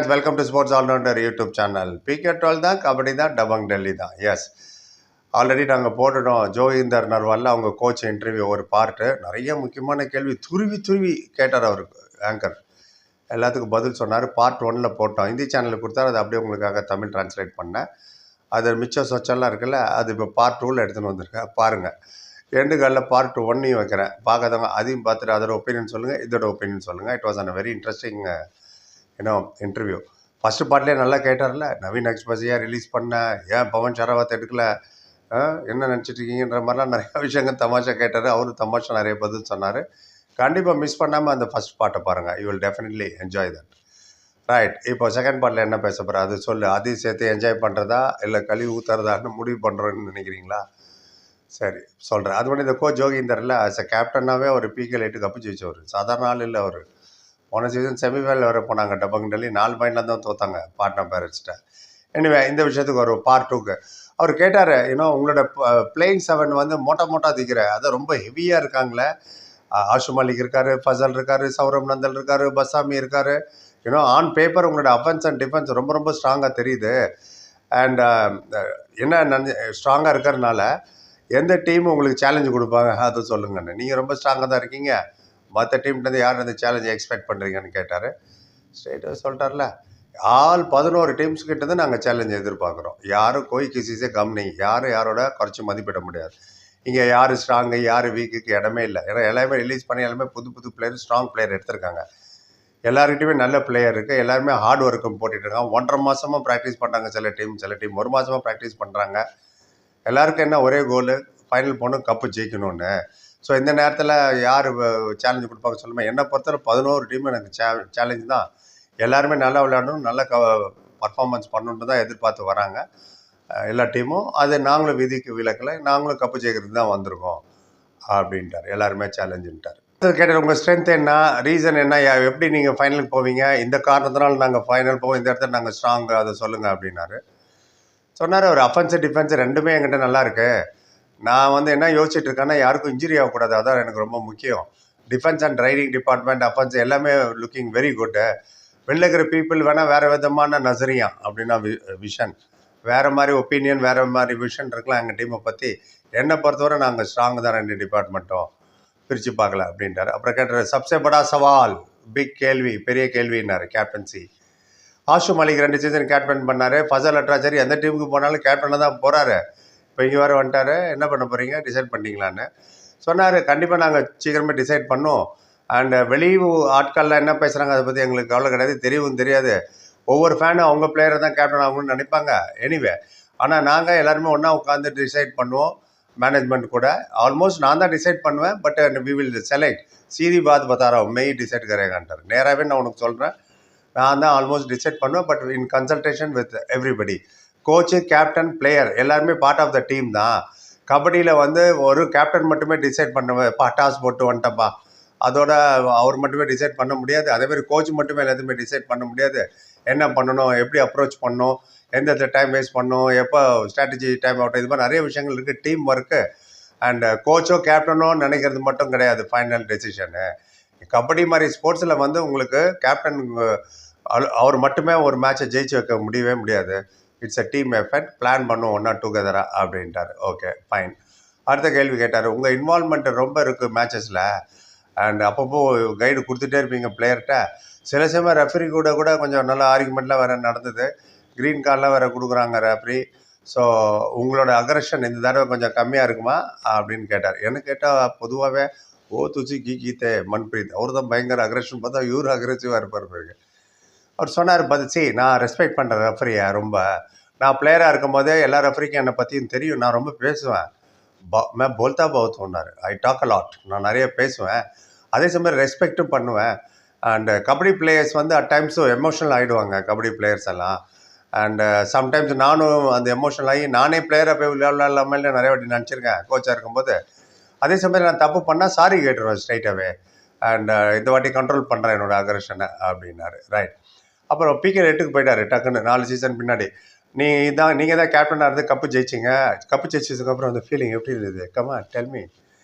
fans, welcome to Sports All-Rounder YouTube channel. PK12 தான் கபடி தான் டபங் டெல்லி தான். எஸ், ஆல்ரெடி நாங்கள் போட்டுட்டோம். ஜோகிந்தர் நர்வாலில் அவங்க கோச் இன்டர்வியூ ஒரு பார்ட்டு. நிறைய முக்கியமான கேள்வி துருவி கேட்டார் அவருக்கு ஆங்கர். எல்லாத்துக்கும் பதில் சொன்னார். பார்ட் 1ல் போட்டோம். ஹிந்தி சேனலுக்கு கொடுத்தாரு. அது அப்படியே உங்களுக்காக தமிழ் டிரான்ஸ்லேட் பண்ணேன். அது மிச்சம் சொச்செல்லாம் இருக்குல்ல, அது இப்போ பார்ட் 2ல் எடுத்துன்னு வந்திருக்கேன். பாருங்கள். எண்டு காலில் பார்ட் 1 வைக்கிறேன். பார்க்காதவங்க அதையும் பார்த்துட்டு அதோட ஒப்பீனியன் சொல்லுங்கள், இதோட ஒப்பீனியன் சொல்லுங்கள். It was an very interesting interview. First பார்ட்லேயே நல்லா கேட்டார்ல, நவீன் எக்ஸ்பிரஸையாக ரிலீஸ் பண்ண, ஏன் பவன் ஷராவத் எடுக்கல, என்ன நினச்சிட்டு இருக்கீங்கன்ற மாதிரிலாம் நிறையா விஷயங்கள் தமாஷா கேட்டார். அவரும் தமாஷா நிறைய பதில் சொன்னார். கண்டிப்பாக மிஸ் பண்ணாமல் அந்த ஃபஸ்ட் பார்ட்டை பாருங்கள். You will definitely enjoy that. Right, இப்போ செகண்ட் பார்ட்டில் என்ன பேச போகிறேன் அது சொல்லு. அதையும் சேர்த்து என்ஜாய் பண்ணுறதா இல்லை கழுவி ஊற்றுறதான்னு முடிவு பண்ணுறோன்னு நினைக்கிறீங்களா? சரி சொல்கிறேன். அது வந்து இந்த கோச் ஜோகிந்தரில் ஆஸ் அ கேப்டனாகவே அவர் PK 8 கப்பு ஜெயிச்சவர். சாதாரண ஆள் இல்லை அவர். போன சீசன் செமிஃபைனல் வர போனாங்க. டபங் டெல்லி 4 பாயிண்ட்ல தான் தோத்தாங்க பாட்னா பேரட்ஸ்கிட்ட. எனிவே, இந்த விஷயத்துக்கு ஒரு பார்ட் 2க்கு அவர் கேட்டார், உங்களோட பிளேயிங் 7 வந்து மோட்டா திக்கிற, அதான் ரொம்ப ஹெவியாக இருக்காங்களே. ஆஷு மாலிக் இருக்கார், ஃபசல் இருக்கார், சௌரவ் நந்தல் இருக்கார், பசாமி இருக்கார். ஆன் பேப்பர் உங்களோட அஃபென்ஸ் அண்ட் டிஃபென்ஸ் ரொம்ப ஸ்ட்ராங்காக தெரியுது. அண்ட் என்ன ஸ்ட்ராங்காக இருக்கிறதுனால எந்த டீம் உங்களுக்கு சேலஞ்சு கொடுப்பாங்க அதை சொல்லுங்கன்னு. நீங்கள் ரொம்ப ஸ்ட்ராங்காக தான் இருக்கீங்க, மற்ற டீம்கிட்ட யார் அந்த சேலஞ்சை எக்ஸ்பெக்ட் பண்ணுறீங்கன்னு கேட்டார். ஸ்ட்ரெயிட்டாக சொல்லிட்டார்ல, ஆல் 11 டீம்ஸ் கிட்ட நாங்கள் சேலஞ்சை எதிர்பார்க்குறோம். யாரும் கோய் கிசிஸே கம்னி, யாரும் யாரோட குறைச்சி மதிப்பிட முடியாது. இங்கே யார் ஸ்ட்ராங்கு யார் வீக்குக்கு இடமே இல்லை. ஏன்னா எல்லாருமே ரிலீஸ் பண்ணி எல்லாமே புது பிளேயர், ஸ்ட்ராங் பிளேயர் எடுத்திருக்காங்க. எல்லாருக்கிட்டையுமே நல்ல பிளேயர் இருக்குது. எல்லாருமே ஹார்ட் ஒர்க்கும் போட்டுட்டு இருக்காங்க. 1.5 மாதமாக ப்ராக்டிஸ் பண்ணுறாங்க. சில டீம் 1 மாதமாக ப்ராக்டிஸ் பண்ணுறாங்க. எல்லாருக்கும் என்ன ஒரே கோலு, ஃபைனல் போகணும், கப்பு ஜெயிக்கணும்னு. ஸோ இந்த நேரத்தில் யார் சேலஞ்சு கொடுப்பாங்க சொல்லுங்கள். என்னை பொறுத்தவரை 11 டீம் எனக்கு சேலஞ்சு தான். எல்லாருமே நல்லா விளையாடணும், நல்ல பர்ஃபார்மன்ஸ் பண்ணணுன்ட்டு தான் எதிர்பார்த்து வராங்க எல்லா டீமும். அது நாங்களும் விதிக்கு விலக்கலை, நாங்களும் கப்பு ஜெயிக்கிறது தான் வந்திருக்கோம் அப்படின்ட்டார். எல்லாருமே சேலஞ்சுன்ட்டார். கேட்டார், உங்கள் ஸ்ட்ரென்த் என்ன, ரீசன் என்ன, எப்படி நீங்கள் ஃபைனலுக்கு போவீங்க, இந்த காரணத்தினால நாங்கள் ஃபைனல் போவோம், இந்த இடத்துல நாங்கள் ஸ்ட்ராங், அதை சொல்லுங்கள் அப்படின்னாரு. சொன்னார், ஒரு அஃபென்ஸு டிஃபென்ஸு ரெண்டுமே என்கிட்ட நல்லா இருக்கு. நான் என்ன யோசிச்சுட்டு இருக்கேன்னா, யாருக்கும் இன்ஜுரி ஆகக்கூடாது, அதான் எனக்கு ரொம்ப முக்கியம். Defence and riding department, offence எல்லாமே லுக்கிங் வெரி குட்டு. வெளில இருக்கிற பீப்புள் வேணால் வேறு விதமான நசரியா அப்படின்னா விஷன், வேறு மாதிரி ஒப்பீனியன், வேறு மாதிரி விஷன் இருக்கலாம் எங்கள் டீமை பற்றி. என்னை பொறுத்தவரை நாங்கள் ஸ்ட்ராங் தான், 2 டிபார்ட்மெண்ட்டும் பிரித்து பார்க்கல அப்படின்ட்டார். அப்புறம் கேட்டார், சப்சே படா சவால், பிக் கேள்வி, பெரிய கேள்வின்னாரு captaincy. Ashu Malik 2 season captain பண்ணார். ஃபசல் அட்ராச்சரி எந்த டீமுக்கு போனாலும் கேப்டனாக தான் போகிறாரு. இப்போ இங்கே வேறு வந்துட்டார். என்ன பண்ண போகிறீங்க, டிசைட் பண்ணிங்களான்னு சொன்னார். கண்டிப்பாக நாங்கள் சீக்கிரமே டிசைட் பண்ணோம். அண்ட் வெளி ஆட்கள்லாம் என்ன பேசுகிறாங்க அதை பற்றி எங்களுக்கு கவலை கிடையாது, தெரியவும் தெரியாது. ஒவ்வொரு ஃபேனும் அவங்க பிளேயரை தான் கேப்டன் ஆகணும்னு நினைப்பாங்க. எனிவே, ஆனால் நாங்கள் எல்லாருமே ஒன்றா உட்காந்து டிசைட் பண்ணுவோம். மேனேஜ்மெண்ட் கூட ஆல்மோஸ்ட் நான் தான் டிசைட் பண்ணுவேன். But we will select, சீதி path Patara மெய் டிசைட் கரேகான்ட்டார். நேராகவே நான் உனக்கு சொல்கிறேன், நான் தான் ஆல்மோஸ்ட் டிசைட் பண்ணுவேன். But in consultation with everybody, coach, captain, player எல்லாருமே பார்ட் ஆஃப் த டீம் தான். கபடியில் ஒரு கேப்டன் மட்டுமே டிசைட் பண்ணுவேன், டாஸ் போட்டு வந்துட்டப்பா, அதோட அவர் மட்டுமே டிசைட் பண்ண முடியாது. அதேமாதிரி கோச் மட்டுமே எல்லாத்தையுமே டிசைட் பண்ண முடியாது. என்ன பண்ணணும், எப்படி அப்ரோச் பண்ணணும், எந்த டைம் வேஸ்ட் பண்ணணும், எப்போ ஸ்ட்ராட்டஜி டைம் அவுட், இது மாதிரி நிறைய விஷயங்கள் இருக்குது. டீம் ஒர்க்கு அண்ட் கோச்சோ கேப்டனோ நினைக்கிறது மட்டும் கிடையாது ஃபைனல் டெசிஷனு. கபடி மாதிரி ஸ்போர்ட்ஸில் உங்களுக்கு கேப்டன் அவர் மட்டுமே ஒரு மேட்சை ஜெயிச்சு வைக்க முடியவே முடியாது. It's a team effort. Plan பண்ணுவோம் ஒன்றா டுகெதராக அப்படின்ட்டார். Okay fine. அடுத்த கேள்வி கேட்டார், உங்கள் இன்வால்மெண்ட் ரொம்ப இருக்குது மேட்சஸில் அண்ட் அப்பப்போ கைடு கொடுத்துட்டே இருப்பீங்க பிளேயர்கிட்ட. சில சமயம் ரெஃபரி கூட கொஞ்சம் நல்ல ஆர்குமெண்ட்லாம் வேறு நடந்தது. க்ரீன் கார்டெலாம் வேறு கொடுக்குறாங்க ரெஃபரி. ஸோ உங்களோட அக்ரெஷன் இந்த தடவை கொஞ்சம் கம்மியாக இருக்குமா அப்படின்னு கேட்டார். என்ன கேட்டால் பொதுவாகவே துச்சி கீதே மன்பிரீத் அவர் தான் பயங்கர அக்ரெஷன், பார்த்தா இவரு அக்ரெசிவாக இருப்பார் பாருங்க. அவர் சொன்னார், பதிச்சு நான் ரெஸ்பெக்ட் பண்ணுறேன் ரெஃபரியை ரொம்ப. நான் பிளேயராக இருக்கும் போதே எல்லா ரெஃபரிக்கும் என்னை பற்றியும் தெரியும். நான் ரொம்ப பேசுவேன். மேம் போல்தா பவுத் ஒன்னார், ஐ டாக் அ லாட், நான் நிறைய பேசுவேன். அதே சமயம் ரெஸ்பெக்டும் பண்ணுவேன். அண்ட் கபடி பிளேயர்ஸ் அட் டைம்ஸும் எமோஷனல் ஆகிடுவாங்க கபடி பிளேயர்ஸ் எல்லாம். அண்டு சம்டைம்ஸ் நானும் அந்த எமோஷனல் ஆகி நானே பிளேயராக போய் விளையாடலாமல் நிறைய வாட்டி நினச்சிருக்கேன் கோச்சாக இருக்கும்போது. அதே சமயம் நான் தப்பு பண்ணால் சாரி கேட்டுருவேன் ஸ்ட்ரைட்டாகவே. அண்ட் இந்த வாட்டி கண்ட்ரோல் பண்ணுறேன் என்னோடய அக்ரெஷனை அப்படின்னாரு. ரைட். அப்புறம் PK 8க்கு போயிட்டார் டக்குன்னு 4 சீசன் பின்னாடி. நீங்கள் தான் கேப்டனாக இருந்து கப்பு ஜெயிச்சிங்க. கப்பு ஜெயிச்சதுக்கப்புறம் அந்த ஃபீலிங் எப்படி இருந்தது, கமா டெல் மீ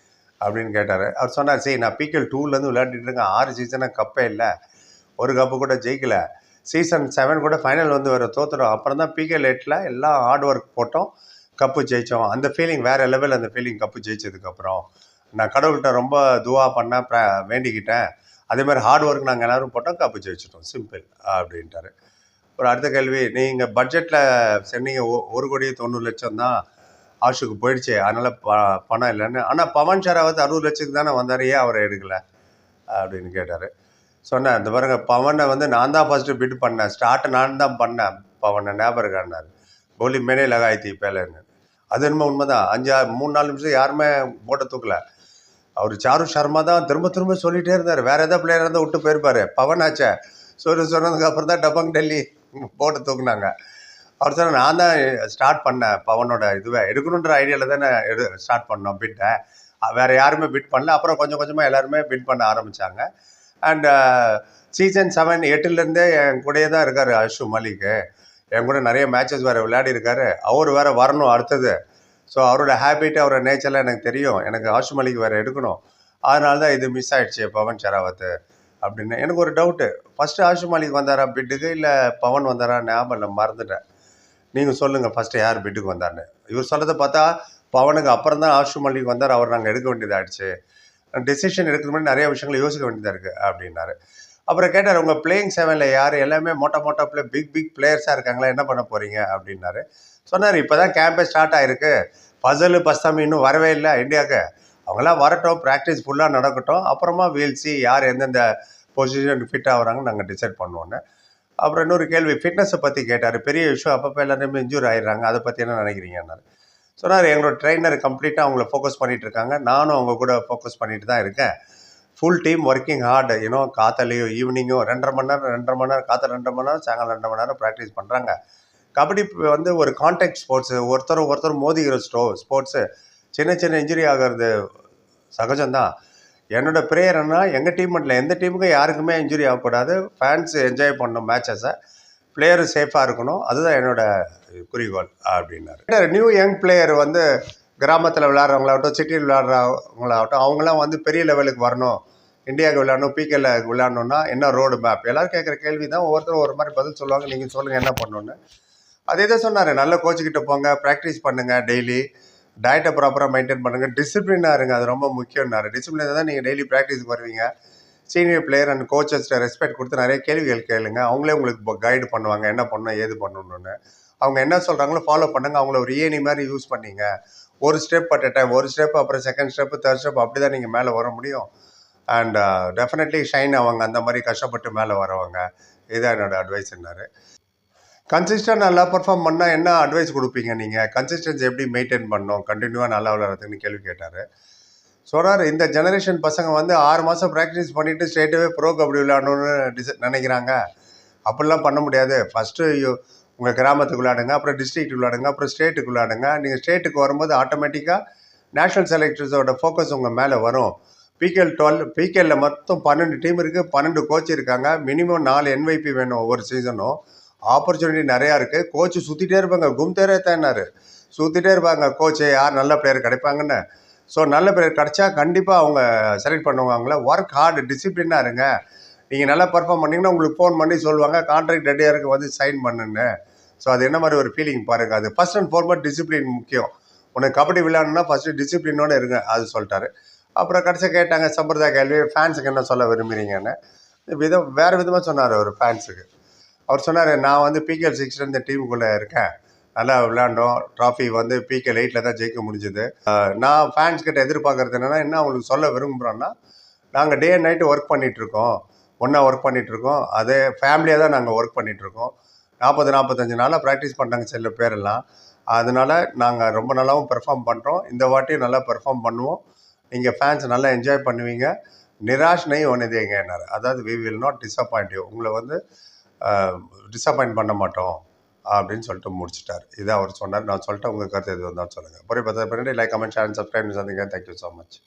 அப்படின்னு கேட்டார். அவர் சொன்னார், சரி நான் PK 2லேருந்து விளையாடிட்டு இருக்கேன், 6 சீசனாக கப்பே இல்லை, ஒரு கப்பு கூட ஜெயிக்கலை. சீசன் 7 கூட ஃபைனல் வந்து வர தோத்துடும். அப்புறம் தான் பிகே லேட்டில் எல்லாம் ஹார்ட் ஒர்க் போட்டோம், கப்பு ஜெயித்தோம். அந்த ஃபீலிங் வேறு லெவல். அந்த ஃபீலிங் கப்பு ஜெயிச்சதுக்கப்புறம் நான் கடவுள்கிட்ட ரொம்ப துவா பண்ணேன், வேண்டிக்கிட்டேன். அதே மாதிரி ஹார்ட் ஒர்க் நாங்கள் எல்லோரும் போட்டோம், கப்பு ஜெயிச்சிட்டோம், சிம்பிள் அப்படின்ட்டாரு. ஒரு அடுத்த கேள்வி, நீங்கள் பட்ஜெட்டில் சொன்னீங்க 1,90,00,000 தான் ஆஷுக்கு போயிடுச்சு, அதனால் பணம் இல்லைன்னு. ஆனால் பவன் ஷராவத் 60 லட்சத்துக்கு தானே வந்தார், ஏன் அவரை எடுக்கலை அப்படின்னு கேட்டார். சொன்னேன், இந்த பாருங்க, பவனை வந்து நான் தான் ஃபஸ்ட்டு பிட் பண்ணேன், ஸ்டார்ட்டை நான் தான் பண்ணேன், பவனை ஞாபகம் இருக்காருனார். போலி மேனே லகாய்த்தி பேலன்னு. அது என்னமோ உண்மைதான். 3-4 நிமிஷம் யாருமே போட்டை தூக்கல. அவர் சாரு சர்மா தான் திரும்ப திரும்ப சொல்லிகிட்டே இருந்தார். வேறு ஏதாவது பிளேயர் இருந்தால் விட்டு போயிருப்பார். பவன் ஆச்சே சொன்னதுக்கு அப்புறம் தான் டபங் டெல்லி போட்டு தூக்குனாங்க. அவர் சொன்ன, நான் தான் ஸ்டார்ட் பண்ணேன் பவனோட இதுவே எடுக்கணுன்ற ஐடியாவில் தானே ஸ்டார்ட் பண்ணோம் பிட்டை. வேறு யாருமே பிட் பண்ணல. அப்புறம் கொஞ்சம் கொஞ்சமாக எல்லாருமே பிட் பண்ண ஆரம்பித்தாங்க. அண்ட் சீசன் 7 8லேருந்தே என் கூடயே தான் இருக்கார் அஷு மலிக்கு. என் கூட நிறைய மேட்சஸ் வேறு விளையாடி இருக்காரு. அவர் வேறு வரணும் அடுத்தது. ஸோ அவரோட ஹேபிட், அவரோட நேச்சர்லாம் எனக்கு தெரியும். எனக்கு ஆஷு மலிக் வேறு எடுக்கணும். அதனால தான் இது மிஸ் ஆகிடுச்சு பவன் ஷராவத் அப்படின்னு. எனக்கு ஒரு டவுட்டு, ஃபஸ்ட்டு ஆஷு மலிக் வந்தாரா பிட்டுக்கு, இல்லை பவன் வந்தாரா? ஞாபகம் இல்லை, மறந்துட்டேன். நீங்கள் சொல்லுங்கள், ஃபஸ்ட்டு யார் பிட்டுக்கு வந்தார்னு. இவர் சொல்கிறத பார்த்தா பவனுக்கு அப்புறம் தான் ஆஷு மலிக் வந்தார், அவர் நாங்கள் எடுக்க வேண்டியதாகிடுச்சு. டெசிஷன் எடுக்கிற மாதிரி நிறைய விஷயங்களை யோசிக்க வேண்டியதாக இருக்குது அப்படின்னாரு. அப்புறம் கேட்டார், உங்கள் பிளேயிங் 7ல் யார்? எல்லாமே மோட்டா பிக் பிளேயர்ஸாக இருக்காங்களா, என்ன பண்ண போகிறீங்க அப்படின்னாரு. சொன்னார், இப்போ தான் கேம்பே ஸ்டார்ட் ஆகிருக்கு, ஃபசலு பஸ்தாமி இன்னும் வரவே இல்லை இந்தியாவுக்கு. அவங்களாம் வரட்டும், ப்ராக்டிஸ் ஃபுல்லாக நடக்கட்டும், அப்புறமா வீல்சி யார் எந்தெந்த பொசிஷனுக்கு ஃபிட் ஆகுறாங்கன்னு நாங்கள் டிசைட் பண்ணுவோன்னு. அப்புறம் இன்னொரு கேள்வி, ஃபிட்னஸை பற்றி கேட்டார். பெரிய இஷ்யூ, அப்பப்போ எல்லாருமே இன்ஜூர் ஆகிடுறாங்க, அதை பற்றி என்ன நினைக்கிறீங்கன்னாரு. சொன்னார், எங்களோட ட்ரெயினர் கம்ப்ளீட்டாக அவங்கள ஃபோக்கஸ் பண்ணிகிட்டு இருக்காங்க, நானும் அவங்க கூட ஃபோக்கஸ் பண்ணிட்டு தான் இருக்கேன். ஃபுல் டீம் ஒர்க்கிங் ஹார்டு, காத்தாலையும் ஈவினிங்கும் 2.5 மணி நேரம் காத்தால் 2 மணி நேரம், சாயங்காலம் 2 மணி நேரம் ப்ராக்டிஸ் பண்ணுறாங்க. கபடி வந்து ஒரு கான்டாக்ட் ஸ்போர்ட்ஸு, ஒருத்தர் மோதிக்கிற ஸ்போர்ட்ஸு. சின்ன சின்ன இன்ஜுரி ஆகிறது சகஜம்தான். என்னோடய ப்ரேயர் என்ன, எங்கள் டீம் மட்டும் இல்லை, எந்த டீமுக்கும் யாருக்குமே இன்ஜுரி ஆகக்கூடாது. ஃபேன்ஸ் என்ஜாய் பண்ணணும் மேட்சஸை, பிளேயரும் சேஃபாக இருக்கணும், அதுதான் என்னோடய குறிக்கோள் அப்படின்னாரு. நியூ யங் பிளேயர் வந்து கிராமத்தில் விளையாடுறவங்களாகட்டும், சிட்டியில் விளையாடுறவங்களாகட்டும், அவங்களாம் வந்து பெரிய லெவலுக்கு வரணும், இந்தியாவுக்கு விளையாடணும், பிகேல விளையாடணுன்னா என்ன ரோடு மேப்? எல்லோரும் கேட்குற கேள்வி தான். ஒவ்வொருத்தரும் ஒரு மாதிரி பதில் சொல்லுவாங்க. நீங்கள் சொல்லுங்கள் என்ன பண்ணணுன்னு. அதே தான் சொன்னார், நல்ல கோச்சுக்கிட்ட போங்க, ப்ராக்டிஸ் பண்ணுங்கள், டெய்லி டயட்டை ப்ராப்பராக மெயின்டைன் பண்ணுங்கள், டிசிப்ளினாக இருங்க, அது ரொம்ப முக்கியம்னாரு. டிசிப்ளினாக தான் நீங்கள் டெய்லி ப்ராக்டிஸுக்கு வருவீங்க. சீனியர் பிளேயர் அண்ட் கோச்சஸ்ட்டை ரெஸ்பெக்ட் கொடுத்து நிறைய கேள்விகள் கேளுங்க, அவங்களே உங்களுக்கு கைடு பண்ணுவாங்க, என்ன பண்ணணும் ஏது பண்ணணுன்னு. அவங்க என்ன சொல்கிறாங்களோ ஃபாலோ பண்ணுங்கள், அவங்கள ஒரு ஏணி மாதிரி யூஸ் பண்ணிங்க. ஒரு ஸ்டெப் அட் எ டைம், ஒரு ஸ்டெப், அப்புறம் செகண்ட் ஸ்டெப்பு, தேர்ட் ஸ்டெப், அப்படி தான் நீங்கள் மேலே வர முடியும். அண்ட் டெஃபினெட்லி ஷைன் ஆவாங்க, அந்த மாதிரி கஷ்டப்பட்டு மேலே வரவங்க. இதுதான் என்னோடய அட்வைஸ்ன்னாரு. கன்சிஸ்டன்ட் நல்லா பர்ஃபார்ம் பண்ணால் என்ன அட்வைஸ் கொடுப்பீங்க நீங்கள்? கன்சிஸ்டன்சி எப்படி மெயின்டைன் பண்ணணும், கண்டினியூவாக நல்லா விளையாடுறதுன்னு கேள்வி கேட்டார். சொல்கிறார், இந்த ஜெனரேஷன் பசங்க வந்து 6 மாதம் ப்ராக்டிஸ் பண்ணிவிட்டு ஸ்ட்ரெயிட்டாகவே ப்ரோ கபடி விளையாடணுன்னு நினைக்கிறாங்க. அப்படிலாம் பண்ண முடியாது. ஃபஸ்ட்டு உங்கள் கிராமத்துக்கு விளையாடுங்க, அப்புறம் டிஸ்ட்ரிக்ட் விளையாடுங்க, அப்புறம் ஸ்டேட்டுக்கு விளையாடுங்க. நீங்கள் ஸ்டேட்டுக்கு வரும்போது ஆட்டோமேட்டிக்காக நேஷ்னல் செலக்டர்ஸோட ஃபோக்கஸ் உங்கள் மேலே வரும். பிகேல மொத்தம் 12 டீம் இருக்குது, 12 கோச் இருக்காங்க, மினிமம் 4 என்வைபி வேணும் ஒவ்வொரு சீசனும். ஆப்பர்ச்சுனிட்டி நிறையா இருக்குது. கோச்சு சுற்றிட்டே இருப்பாங்க, கும்தேரே தானார், சுற்றிட்டே இருப்பாங்க கோச்சு, யார் நல்ல பிளேயர் கிடைப்பாங்கன்னு. ஸோ நல்ல பிளேயர் கிடச்சா கண்டிப்பாக அவங்க செலக்ட் பண்ணுவாங்களே. ஒர்க் ஹார்டு, டிசிப்ளினாக இருங்க. நீங்கள் நல்லா பர்ஃபார்ம் பண்ணிங்கன்னா உங்களுக்கு ஃபோன் பண்ணி சொல்லுவாங்க, கான்ட்ராக்ட் ரெடியாக இருக்குது, வந்து சைன் பண்ணுன்னு. ஸோ அது என்ன மாதிரி ஒரு ஃபீலிங் பாருங்கள். அது ஃபஸ்ட் அண்ட் ஃபார்மோஸ்ட் டிசிப்ளின் முக்கியம். உனக்கு கபடி விளையாடணுன்னா ஃபஸ்ட்டு டிசிப்ளினோடு இருங்க, அது சொல்லிட்டாரு. அப்புறம் கடைசியாக கேட்டாங்க சம்பிரதாய கேள்வி, ஃபேன்ஸுக்கு என்ன சொல்ல விரும்புகிறீங்கன்னு. வேறு விதமாக சொன்னார் அவர் ஃபேன்ஸுக்கு. அவர் சொன்னார், நான் வந்து பிகேஎல் 6 இந்த டீமுக்குள்ளே இருக்கேன், நல்லா விளையாண்டோம், ட்ராஃபி வந்து பிகேஎல் 8 தான் ஜெயிக்க முடிஞ்சுது. நான் ஃபேன்ஸ் கிட்ட எதிர்பார்க்குறது என்னென்னா, என்ன அவங்களுக்கு சொல்ல விரும்புகிறோன்னா, நாங்கள் டே அண்ட் நைட்டு ஒர்க் பண்ணிகிட்ருக்கோம், ஒன்றா ஒர்க் பண்ணிகிட்ருக்கோம், அதே ஃபேமிலியாக தான் நாங்கள் ஒர்க் பண்ணிகிட்ருக்கோம். 40-45 நாளாக ப்ராக்டிஸ் பண்ணுறாங்க சில பேரெல்லாம். அதனால் நாங்கள் ரொம்ப நல்லாவும் பெர்ஃபார்ம் பண்ணுறோம், இந்த வாட்டியும் நல்லா பெர்ஃபார்ம் பண்ணுவோம், நீங்கள் ஃபேன்ஸ் நல்லா என்ஜாய் பண்ணுவீங்க, நிராஷ் நை ஒன்று தேங்கன்னாரு. அதாவது we will not disappoint you, உங்களை வந்து டிஸப்பாயிண்ட் பண்ண மாட்டோம் அப்படின்னு சொல்லிட்டு முடிச்சிட்டார். இதை அவர் சொன்னார். நான் சொல்லிட்டு உங்கள் கருத்து எது வந்தாலும் சொல்லுங்கள். பொறுப்பு பண்ணிட்டு லைக், கமெண்ட், ஷேர், சப்ஸ்கிரைப். சந்திங்க. Thank you so much.